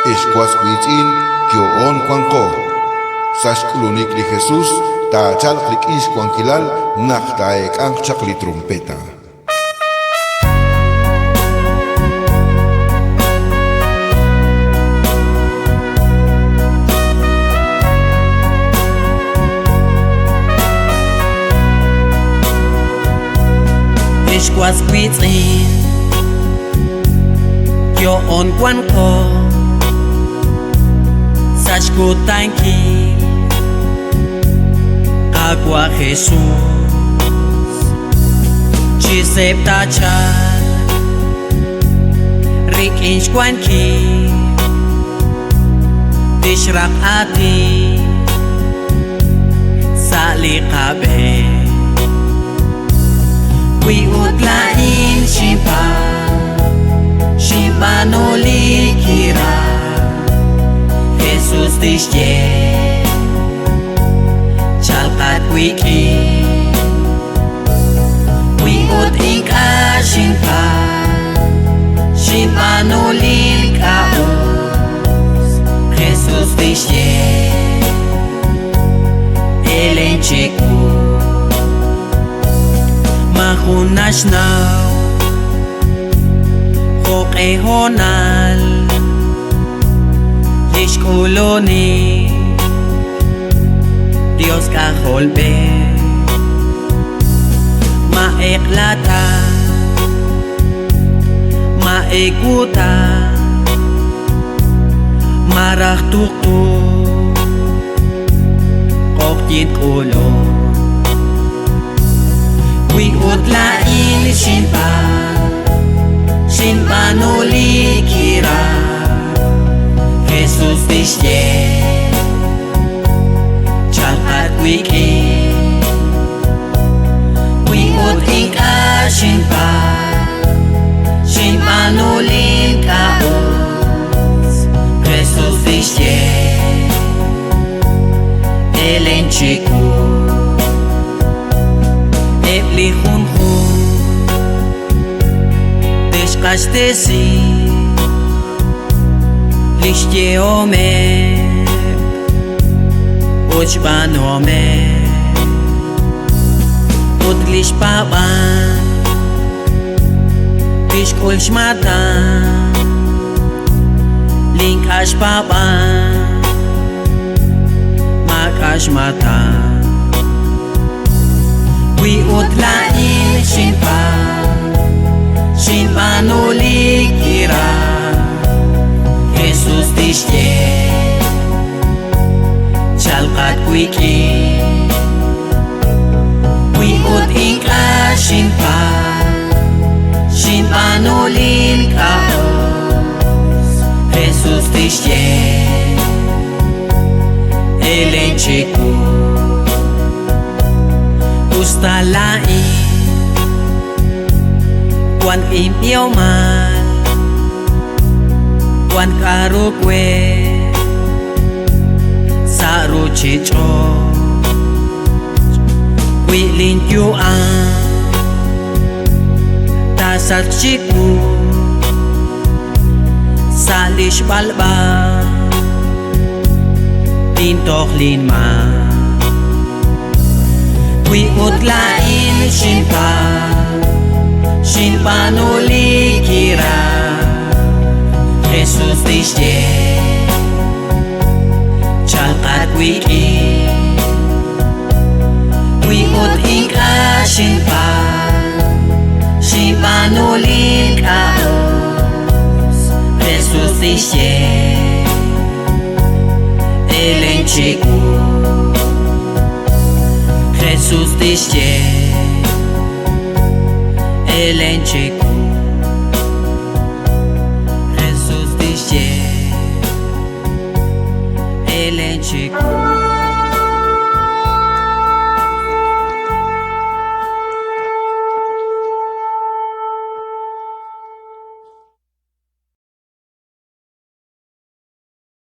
Esquasquitzin, Kioon Quanco. Sashkulunik li Jesús, ta chalclic isquanquilal, nachtaek anchakli trompeta. Esquasquitzin, Kioon Quanco. Sashkutanki Agua Jesús Chisepta chal Rik inshkwanki Tishrak ati Sali kabe Wi utlain shimpa Shimpa no likira Jesús tishye Chalkat wiki Wi ut inka shinpa Shinpa no lilka us Jesús tishye Elen chiku Mahunash now Hoke honal Ishkuloni Dios kaholbe Maeklata Maekuta Marahtuktu Kokyin kulo Wi utlain shinpa Shinpa no likira Jesús tishye Chalkat wiki Wi ut inka shinpa Shinpa no linka us Jesús tishye Elen chiku Epli hunhun Tishkashtesi Lishye omer Uchban omer Utlish paban Tishkul shmatan Linkash paban Makash matan Wi utlain shinpa Shinpa no likira Jesús tishye Chalkat wiki Wi ut inka shinpa Shinpa no linka us Jesús tishye Elen chiku Ustalain Kwan impyaw man Kwan karukwe Sa ruchicho Wi linkyuan Tasat chiku Sa lishbalba Tintok linma Wi utlain shinpa Shinpa no likira Jesús tishye Chalkat wiki Wi ut inka shinpa Shinpa no linka us Jesús tishye Elen chiku Jesús tishye Elen chiku Jesús tishye Elen chiku